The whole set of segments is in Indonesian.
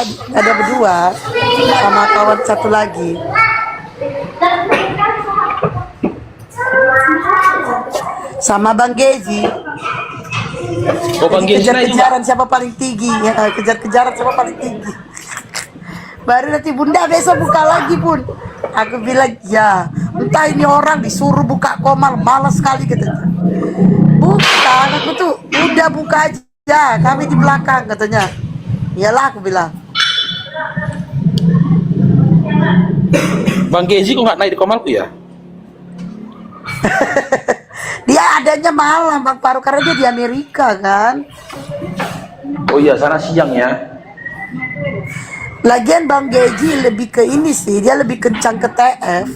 ada berdua sama kawan satu lagi. Sama Bang Gezi. Oh, Bang Gezi Kejar-kejaran siapa paling tinggi ya, kejar-kejaran siapa paling tinggi. Baru nanti bunda besok buka lagi pun. Aku bilang ya, entah ini orang disuruh buka komal, malas sekali katanya. Bukan, aku tuh udah buka aja, kami di belakang katanya. Iyalah aku bilang. Bang Gezi kok nggak naik di komalku ya? Dia adanya malam Bang Farouk karena dia di Amerika kan. Oh iya, sana siang ya. Lagian Bang Geji lebih ke ini sih, dia lebih kencang ke TF.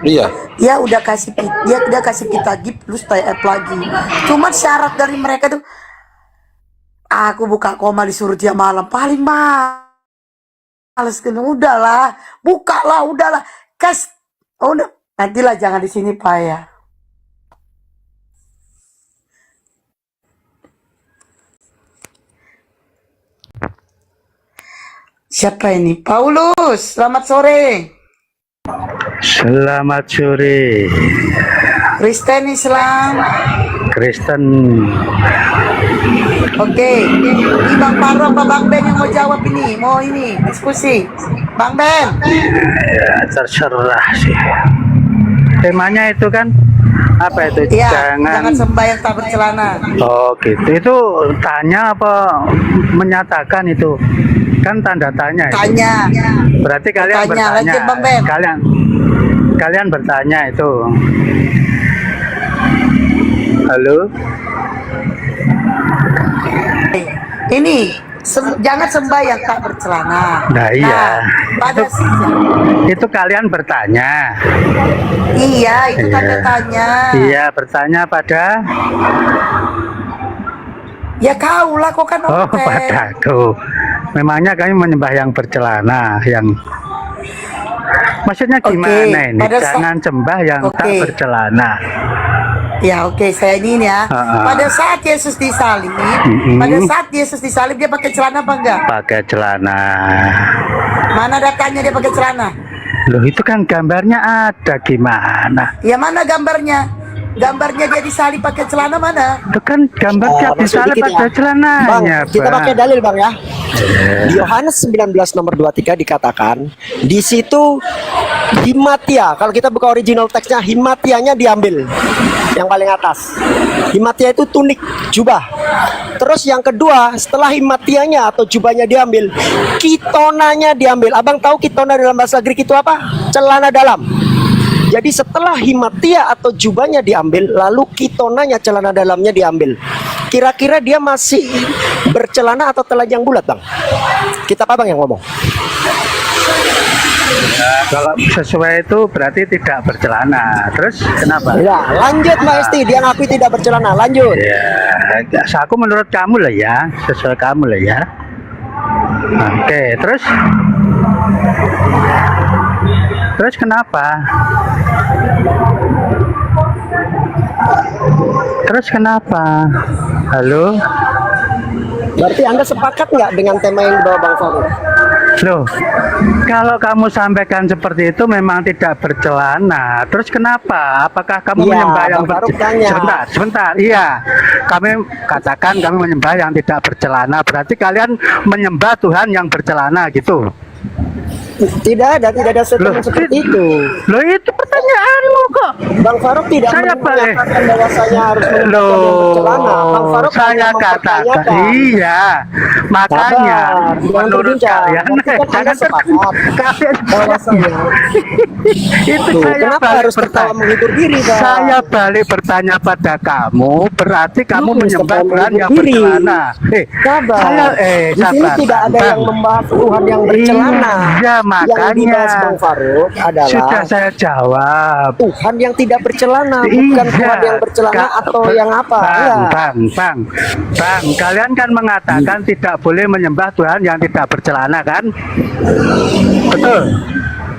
Iya. Dia udah kasih kita gift plus TF lagi. Cuman syarat dari mereka tuh, aku buka koma disuruh dia malam paling males kan. Udahlah, bukalah, udahlah. Udah, nantilah jangan di sini Pak ya. Siapa ini? Paulus, selamat sore. Selamat sore. Kristen Islam. Kristen. Oke, ini Bang Farouk apa Bang Ben yang mau jawab ini? Mau ini diskusi. Bang Ben. Ya, terserah sih. Temanya itu kan apa itu? Iya, jangan sembahyang tak bercelana. Oh gitu. Itu tanya apa menyatakan itu? Kan tanda tanya itu. Tanya. Berarti kalian Tanya. bertanya. Lanjut, Bang Ben. Kalian bertanya itu. Halo. Ini jangan sembahyang tak bercelana. Nah iya. Pada Itu kalian bertanya. iya, itu tanda Iya. tanya. Iya, bertanya pada. Ya kau lah, kau kan Oh, open. padaku. Memangnya kami menyembah yang bercelana, yang maksudnya gimana ini? Jangan sembah yang tak bercelana. Ya oke, saya ini ya. Pada saat Yesus disalib, dia pakai celana apa enggak? Pakai celana. Mana datanya dia pakai celana? Loh, itu kan gambarnya ada, gimana? Ya mana gambarnya? Gambarnya dia disalib pakai celana mana? Itu kan gambar dia disalib pakai celananya, Bang, kita pakai dalil Bang ya. Di Yohanes 19 nomor 23 dikatakan, di situ himatia, kalau kita buka original teksnya, himatianya diambil yang paling atas. Himatia itu tunik, jubah. Terus yang kedua, setelah himatianya atau jubahnya diambil, kitonanya diambil. Abang tahu kitona dalam bahasa Greek itu apa? Celana dalam. Jadi setelah himatia atau jubahnya diambil, lalu kitonanya, celana dalamnya diambil. Kira-kira dia masih bercelana atau telanjang bulat, Bang? Kita apa Bang yang ngomong? Kalau sesuai itu berarti tidak bercelana. Terus kenapa? Ya, lanjut Mbak Esti, dia ngakui tidak bercelana. Lanjut. Ya, aku menurut kamu lah ya, sesuai kamu lah ya. Oke, terus kenapa? Terus kenapa? Halo? Berarti Anda sepakat nggak dengan tema yang dibawa Bang Farouk? Loh, kalau kamu sampaikan seperti itu memang tidak bercelana. Terus kenapa? Apakah kamu menyembah yang sebentar. Iya, kami katakan kami menyembah yang tidak bercelana. Berarti kalian menyembah Tuhan yang bercelana gitu? Tidak ada statement seperti itu. Loh, itu pertanyaanmu kok. Bang Farouk tidak menyatakan bahwasanya harus bercelana. Bang Farouk saya katakan iya, makanya menurut kalian jangan kalian bahwasanya itu saya kenapa harus bertawa menghibur diri, Bang? Saya balik bertanya pada kamu, berarti kamu menyembah Tuhan yang bercelana. Sabar. Di sini tidak ada yang membahas Tuhan yang bercelana. Ya, makanya yang dibahas Bang Farouk adalah sudah saya jawab. Tuhan yang tidak bercelana, bukan Tuhan yang bercelana atau yang apa? Bang, kalian kan mengatakan tidak boleh menyembah Tuhan yang tidak bercelana kan? Betul.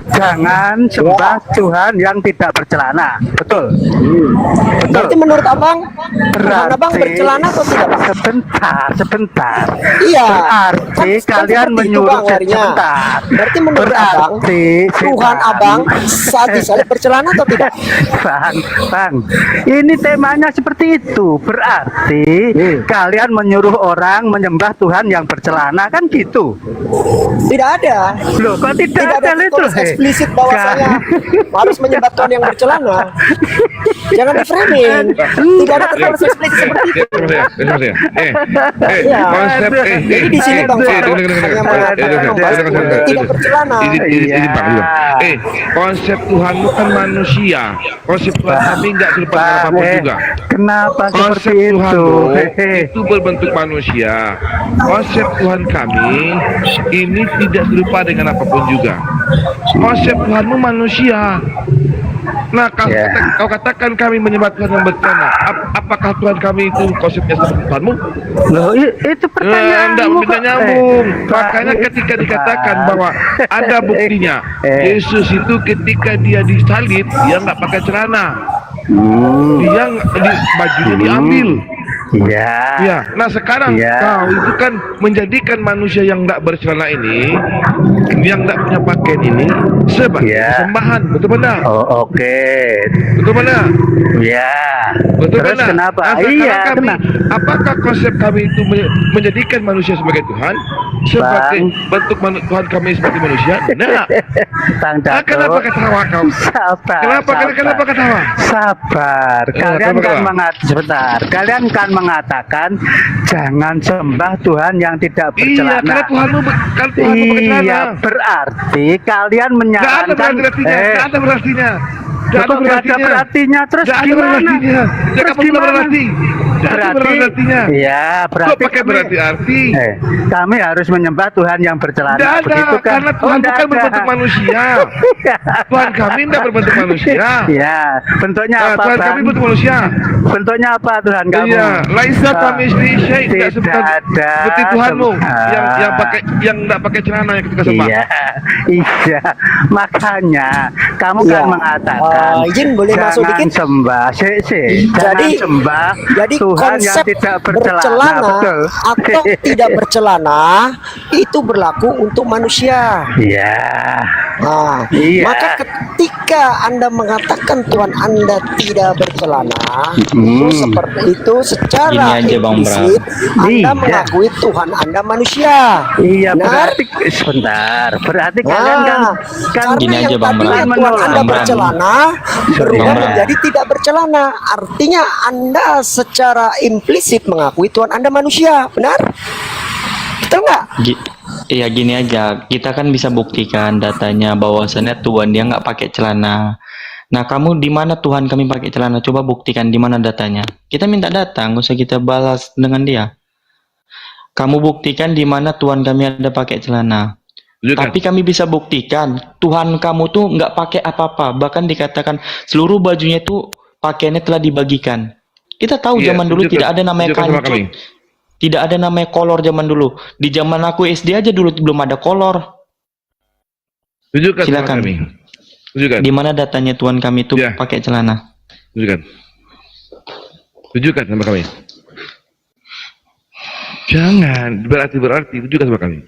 jangan sembah Tuhan yang tidak bercelana. Betul. Betul. Berarti menurut abang, Tuhan abang bercelana atau tidak, Bang? Sebentar. Iya. Berarti Kan kalian seperti itu, menyuruh Bang, Warinya. sebentar. Berarti menurut abang, Tuhan abang saat disalib bercelana atau tidak? Bang, ini temanya seperti itu. Berarti kalian menyuruh orang menyembah Tuhan yang bercelana, kan gitu? Tidak ada. Loh, kok tidak ada itu? tulis eksplisit bahwasanya harus menyembah Tuhan yang bercelana. Jangan di framing. Tidak ada tertulis eksplisit seperti itu. Iya. Konsep jadi di sini Bang Farouk hanya mengatakan tidak bercelana. Ini Bang. Konsep Tuhan itu kan manusia. Konsep Tuhan kami nggak serupa dengan apapun juga. Kenapa Konsep seperti Tuhan itu? itu berbentuk manusia. Konsep Tuhan kami ini tidak serupa dengan apapun juga. Konsep Tuhanmu manusia. Nah, kau katakan kami menyembah Tuhan yang bercelana. Apakah Tuhan kami itu konsepnya seperti Tuhanmu? Loh, itu pertanyaanmu Tidak nyambung. Makanya ketika dikatakan bahwa ada buktinya, Yesus itu ketika dia disalib, dia nggak pakai celana. Dia bajunya diambil. Iya. Ya, nah sekarang kau itu kan menjadikan manusia yang tidak bercelana ini, yang tidak punya pakaian ini sebagai sembahan, betul benar? Oh, oke. Betul benar? Iya. Betul Terus benar? kenapa? Nah, Iya, kami, apakah konsep kami itu menjadikan manusia sebagai Tuhan, sebagai bentuk Tuhan kami sebagai manusia? Nah, Bang Dato, kenapa ketawa kau? Kenapa ketawa? Sabar. Kalian kenapa kan ketawa? sebentar. Kalian kan mengatakan jangan sembah Tuhan yang tidak Iya, bercelana. karena Tuhanmu kan Tuhanmu pakai celana. Iya, berarti kalian Nggak ada menyarankan berartinya, nggak ada berartinya. Nggak ada berartinya. Terus Nggak ada gimana? berartinya. Terus Jangan pernah gimana? berarti. Berartinya. Iya, berarti Kok pakai berarti? kami harus menyembah Tuhan yang bercelana. Tidak ada, Begitu kan? karena Tuhan Nggak bukan ada. berbentuk manusia. Tuhan kami tidak berbentuk manusia. Iya, bentuknya apa, Tuhan Bang? kami bentuk manusia. Bentuknya apa Tuhan kamu? Iya, laisa kami syai, tidak ada seperti Tuhanmu sembah. yang tidak pakai celana yang ketika sembah. Iya, makanya kamu Iya. kan mengatakan Izin boleh masuk jangan dikit? sembah, jangan sembah Jadi Tuhan yang konsep tidak bercelana betul. atau tidak bercelana itu berlaku untuk manusia. Iya. Nah, Iya. maka ketika Anda mengatakan Tuhan Anda tidak bercelana, itu seperti itu secara Gini aja, Bang implisit Anda Iya. mengakui Tuhan Anda manusia. Iya, Nah, berarti sebentar. Berarti kalian kan karena Gini yang aja, Bang tadinya Bram. Tuhan Anda Bang Bram. bercelana berubah Bang Bram. menjadi tidak bercelana. Artinya Anda secara implisit mengakui Tuhan Anda manusia, benar? Betul nggak? Iya gini aja, kita kan bisa buktikan datanya bahwasannya Tuhan dia nggak pakai celana. Nah kamu di mana Tuhan kami pakai celana? Coba buktikan di mana datanya. Kita minta data, nggak usah kita balas dengan dia. Kamu buktikan di mana Tuhan kami ada pakai celana. Tunjukkan. Tapi kami bisa buktikan Tuhan kamu tuh nggak pakai apa-apa. Bahkan dikatakan seluruh bajunya itu pakaiannya telah dibagikan. Kita tahu Iya, zaman dulu tunjukkan. tidak ada namanya Tunjukkan sama kancut. kami. Tidak ada namanya kolor zaman dulu. Di zaman aku SD aja dulu belum ada kolor. Tunjukkan sama Silakan. kami. Tunjukkan. Di mana datanya Tuhan kami itu Ya. pakai celana? Tunjukkan. Tunjukkan sama kami. Jangan berarti tunjukkan sama kami.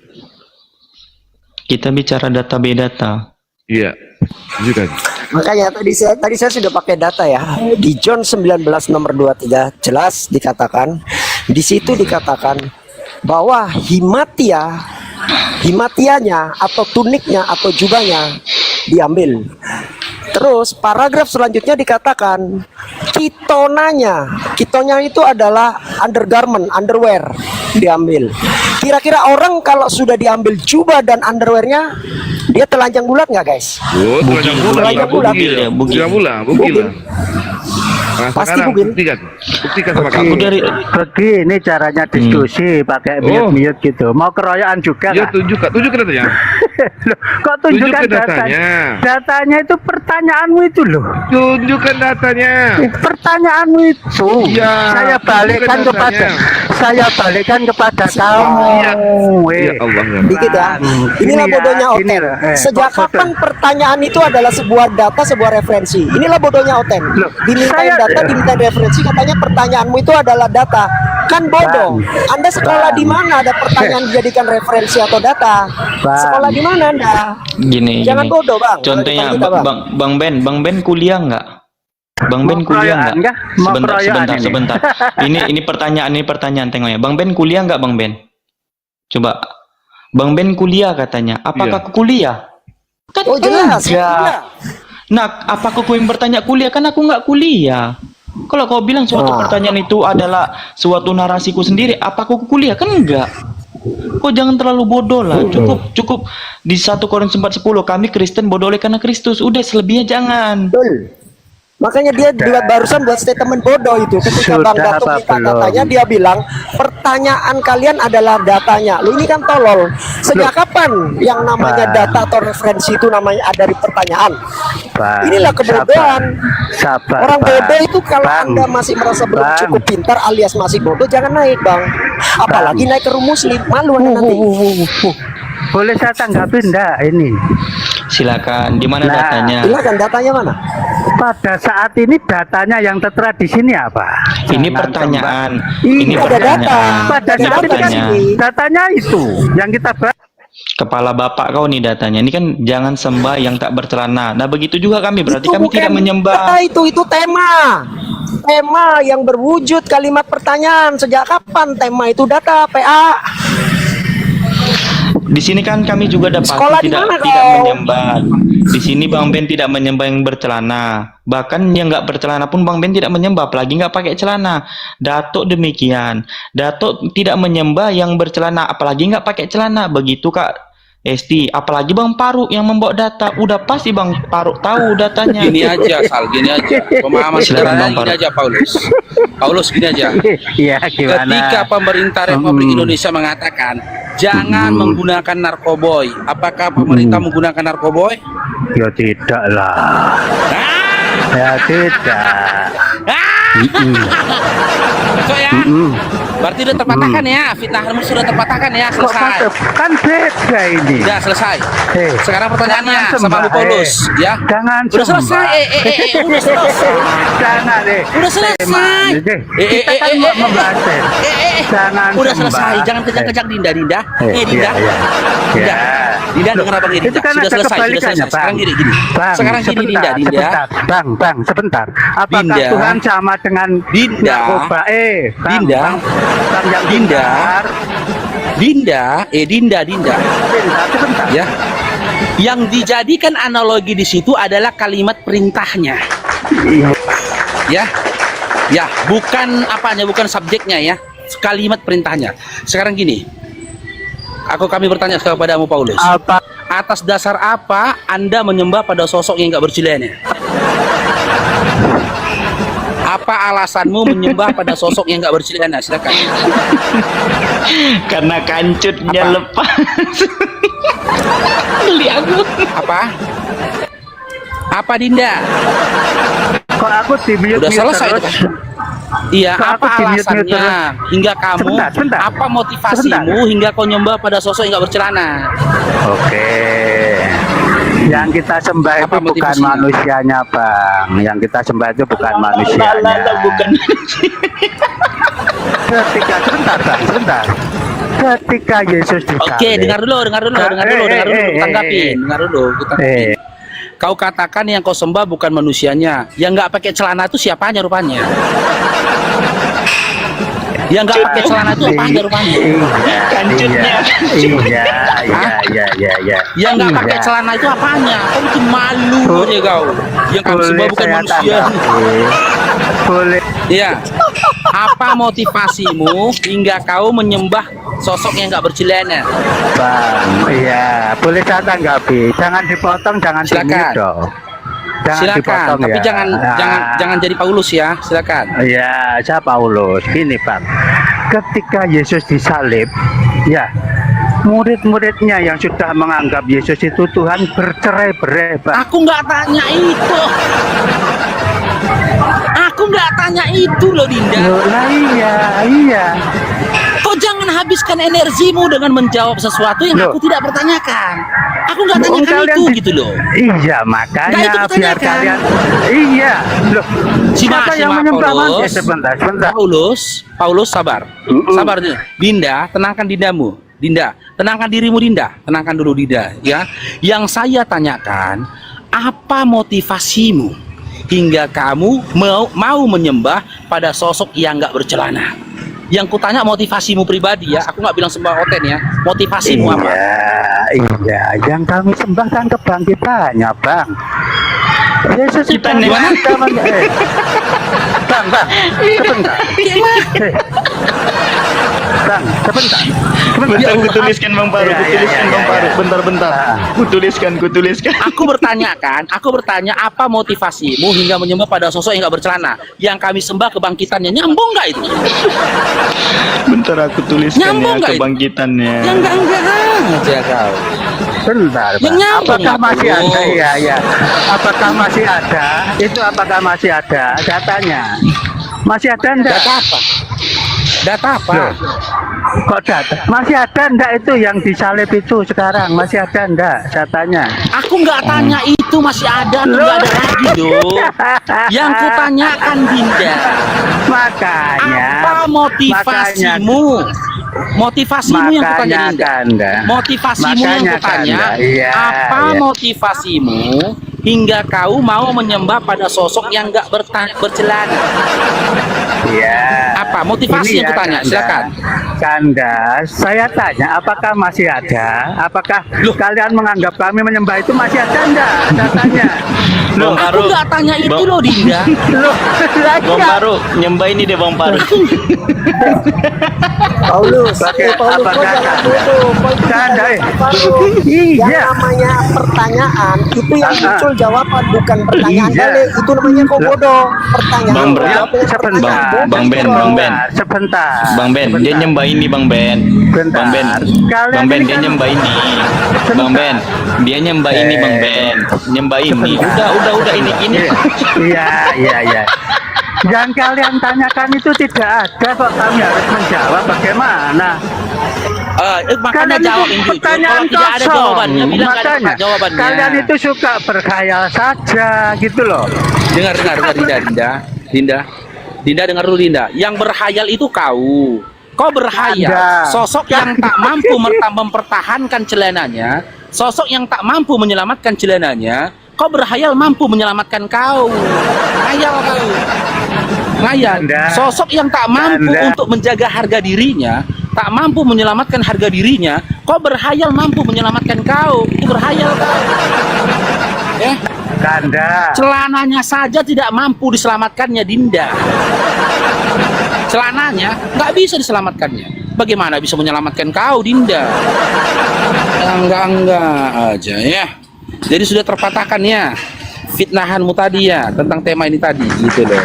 Kita bicara data by data. Iya. Tunjukkan. Makanya tadi saya sudah pakai data ya. Di John 19 nomor 23 jelas dikatakan, di situ dikatakan bahwa himatianya atau tuniknya atau jubahnya diambil. Terus paragraf selanjutnya dikatakan kitonya itu adalah undergarment, underwear diambil. Kira-kira orang kalau sudah diambil jubah dan underwearnya, dia telanjang bulat nggak guys? Oh, Telanjang bulat. Bugil. Bugil lah. Nah, Pasti sekarang bugil. buktikan sama kami. Aku dari Begini caranya diskusi pakai mute gitu. Mau keroyokan juga Ya nggak? tunjukkan datanya. Loh, kok tunjukkan Tunjukkan datanya. Datanya itu pertanyaanmu itu loh. Tunjukkan datanya. Pertanyaanmu itu. Iya, Saya balikan tunjukkan kepada datanya. kamu. Iya. Ya Allah, ya. Dikit ya. Inilah bodohnya Oten. Sejak kapan pertanyaan itu adalah sebuah data, sebuah referensi? Inilah bodohnya Oten. Loh, Dimintain saya- data, dimintain referensi, katanya pertanyaanmu itu adalah data. Kan bodoh. Anda sekolah di mana ada pertanyaan dijadikan referensi atau data? Bang. Sekolah di mana Anda? Gini, Jangan gini. bodoh, Bang. Contohnya Kalau kita, Bang Ben kuliah nggak? Bang Ben Mau kuliah keroyokan nggak? kah? Mau keroyokan ini? Sebentar. Ini pertanyaan tengoknya. Bang Ben kuliah nggak, Bang Ben? Coba. Bang Ben kuliah katanya. Apakah Iya. aku kuliah? Kan Oh, jelas. enggak. Iya. Nah, apakah kau yang bertanya kuliah? Kan aku nggak kuliah. Kalau kau bilang suatu Wah. pertanyaan itu adalah suatu narasiku sendiri, apa aku kuliah? Kan enggak. Kau jangan terlalu bodoh lah. Cukup di 1 Korintus 4:10 kami Kristen bodoh oleh karena Kristus. Udah, selebihnya jangan. Betul. Makanya dia barusan buat statement bodoh itu ketika Sudah Bang Datuk apa minta belum? datanya, dia bilang pertanyaan kalian adalah datanya. Lu ini kan tolol. Sejak kapan yang namanya Bang. data atau referensi itu namanya ada dari pertanyaan? Bang, Inilah kebodohan. Sabar, Orang Bang. bodoh itu kalau Bang. Anda masih merasa belum Bang. cukup pintar alias masih bodoh, jangan naik, Bang. Apalagi naik ke room muslim, malu Anda nanti. Boleh saya tanggapi enggak ini? Silakan. Di mana Nah. datanya? Silakan, datanya mana? Pada saat ini datanya yang tertera di sini apa? Ini Jangan pertanyaan. Iya, Ini ada pertanyaan. data. Pada Ini saat ini kan pertanyaan. datanya itu yang kita bahas. Kepala bapak kau nih datanya. Ini kan jangan sembah yang tak bercelana. Nah, begitu juga kami. Berarti Itu kami bukan tidak menyembah. data, itu tema. Tema yang berwujud kalimat pertanyaan. Sejak kapan tema itu data, PA? Di sini kan kami juga dapat Sekolah di tidak mana tidak kau? menyembah. Di sini Bang Ben tidak menyembah yang bercelana. Bahkan yang nggak bercelana pun Bang Ben tidak menyembah, apalagi nggak pakai celana. Datuk demikian. Datuk tidak menyembah yang bercelana, apalagi nggak pakai celana. Begitu Kak Esti, apalagi Bang Paruk yang membawa data. Udah pasti Bang Paruk tahu datanya. Gini aja, gini aja. Pemahaman Silakan, sederhana Bang gini Paruk. aja, Paulus. Paulus gini aja. Iya, gimana? Ketika pemerintah Republik Indonesia mengatakan jangan menggunakan narkoboy, apakah pemerintah menggunakan narkoboy? Ya tidak lah. Ya tidak. Kok ya? Berarti udah terpatahkan ya, fitnahmu sudah terpatahkan ya, Kok selesai. kan beda ini. Udah selesai. Eh, Sekarang pertanyaannya jangan sama Bu sembah, Paulus, ya. Jangan Udah selesai. sembah. Udah selesai. Jangan deh. Udah selesai. Kita kan mau membahas. Jangan Udah sembah. selesai. Jangan kejang-kejang Dinda. Dinda. Dinda. Iya. Dinda. Dinda dengar apa gini? Itu kan Sudah ada selesai. Sudah kebalikannya, selesai. Sekarang Bang. gini. Bang, Sekarang gini sebentar, Dinda. Dinda. sebentar. Bang, sebentar. Apakah Dinda. Tuhan sama dengan Dinda. narkoba? Bang, Dinda. Bang yang Dinda. pintar. Dinda. Dinda. Sebentar, sebentar. Ya. Yang dijadikan analogi di situ adalah kalimat perintahnya. Iya. Ya. Ya, bukan apanya, bukan subjeknya ya. Kalimat perintahnya. Sekarang gini. Kami bertanya kepadamu Paulus. Apa? Atas dasar apa Anda menyembah pada sosok yang nggak bercelana? Apa alasanmu menyembah pada sosok yang nggak bercelana? Silakan. Karena kancutnya Apa? lepas. Beli aku. Apa? Apa Dinda? Kok aku di-mute Udah selesai itu terus? kan? Iya, Kok apa aku di-mute alasannya terus? hingga kamu? Sebentar. Apa motivasimu Sebentar. hingga kau nyembah pada sosok yang nggak bercelana? Oke. Yang kita sembah Apa itu bukan motivasinya? manusianya, Bang. Yang kita sembah itu bukan manusianya. Bukan. Ketika sebentar, Bang, sebentar. Ketika Yesus disalib. Oke, dengar dulu. Eh, Tanggapin, dengar dulu. Kita Eh, Kau katakan yang kau sembah bukan manusianya. Yang nggak pakai celana itu siapanya rupanya? Yang nggak pakai celana itu apanya rupanya? Kancutnya. Iya. Yang nggak pakai celana itu apanya? Kau bikin malu aja kau. Yang kami sembah bukan saya manusia. tanggapi? Boleh. Iya. Apa motivasimu hingga kau menyembah sosok yang nggak bercelana? Bang, iya, boleh saya tanggapi. Jangan dipotong, jangan Silakan. di-mute dong. Jangan Silakan, dipotong tapi ya. jangan jadi Paulus ya. Silakan. Iya, saya Paulus. Gini, Bang. Ketika Yesus disalib, ya, murid-muridnya yang sudah menganggap Yesus itu Tuhan bercerai-berai, Bang. Aku nggak tanya itu. Aku nggak tanya itu loh, Dinda. Loh, lah iya. Kau jangan habiskan energimu dengan menjawab sesuatu yang Loh. aku tidak pertanyakan. Aku nggak Loh, tanyakan kalian itu di- gitu loh. Iya, Nggak, makanya itu biar kutanyakan. kalian. Iya. Loh, siapa yang menyembah Paulus. sebentar. Paulus sabar. Sabar Dinda, tenangkan Dindamu. Dinda, tenangkan dirimu Dinda. Tenangkan dulu Dinda, ya. Yang saya tanyakan, apa motivasimu hingga kamu mau menyembah pada sosok yang nggak bercelana? Yang kutanya motivasimu pribadi ya, aku nggak bilang sembah Oten ya. Motivasimu apa? Iya, yang kami sembah kan kebangkitannya, Bang. Yesus itu Kita nih, Bang, sebentar. Eh. Bang, sebentar. Bentar, aku tuliskan Bang Paru, Iya, aku tuliskan iya, Bang iya, Paru. iya. Bentar. Aku tuliskan. Aku bertanya apa motivasimu hingga menyembah pada sosok yang nggak bercelana? Yang kami sembah kebangkitannya, nyambung nggak itu? Bentar, aku tuliskan Nyambung ya nggak itu? kebangkitannya. Ya enggak aja kau. Bentar, Yang Bang. nyambung Apakah apa, masih Bos? ada? Iya. Apakah masih ada? Itu apakah masih ada datanya? Masih ada enggak? Data apa? Data apa? Loh, kok data? Masih ada enggak itu yang disalib itu sekarang? Masih ada enggak datanya? Aku nggak tanya itu masih ada atau nggak ada lagi loh. Yang kutanyakan Dinda, Makanya. apa motivasimu? Motivasimu yang kutanya Makanya, Dinda. Kanda. Motivasimu yang Makanya, kutanya, Kanda. Iya, apa iya. motivasimu hingga kau mau menyembah pada sosok yang nggak bercelana? Iya. Apa motivasi Ini yang ya, kutanya? Kanda. Silakan. Kanda, saya tanya, apakah masih ada? Apakah Loh. kalian menganggap kami menyembah itu masih ada enggak datanya? Bang Aku Paru, nggak tanya itu Bang- loh Dinda. Loh, Bang Paru, nyembah ini deh Bang Paru. Paulus, Pakai Paulus, apa kau jangan kata? bodoh. Kau itu Kanda, tidak Paulus. Iya. Yang namanya pertanyaan itu yang muncul jawaban, bukan pertanyaan Iya. balik. Itu namanya kau bodoh. Pertanyaan Bang Bro, jawabnya pertanyaan. Bang Ben, Bodoh. Bang Ben. Sebentar. Bang Ben, dia sebentar. nyembah ini Bang Ben. Bentar. Bang Ben, Kalian Bang Ben ini dia kan- nyembah ini. Bang Ben, dia nyembah ini Bang Ben. Nyembah ini. Sebentar. Udah ini. Iya. Yang kalian tanyakan itu tidak ada kok, kami harus menjawab bagaimana? Makanya Kalian jawab itu yang jujur. pertanyaan Kalau tidak ada kosong. jawabannya, bilang nggak ada Makanya jawabannya. kalian itu suka berkhayal saja gitu loh. dengar Dinda dengar dulu Dinda. Yang berhayal itu kau berhayal Anda. sosok yang tak mampu mempertahankan celananya, sosok yang tak mampu menyelamatkan celananya, kau berhayal mampu menyelamatkan kau. Hayal kau. Ngayal. Anda. Sosok yang tak mampu Anda. untuk menjaga harga dirinya, tak mampu menyelamatkan harga dirinya, kau berhayal mampu menyelamatkan kau. Itu berhayal kau. Kanda. Celananya saja tidak mampu diselamatkannya Dinda. Celananya nggak bisa diselamatkannya. Bagaimana bisa menyelamatkan kau Dinda? Enggak aja ya. Jadi sudah terpatahkan ya fitnahanmu tadi ya tentang tema ini tadi gitu loh.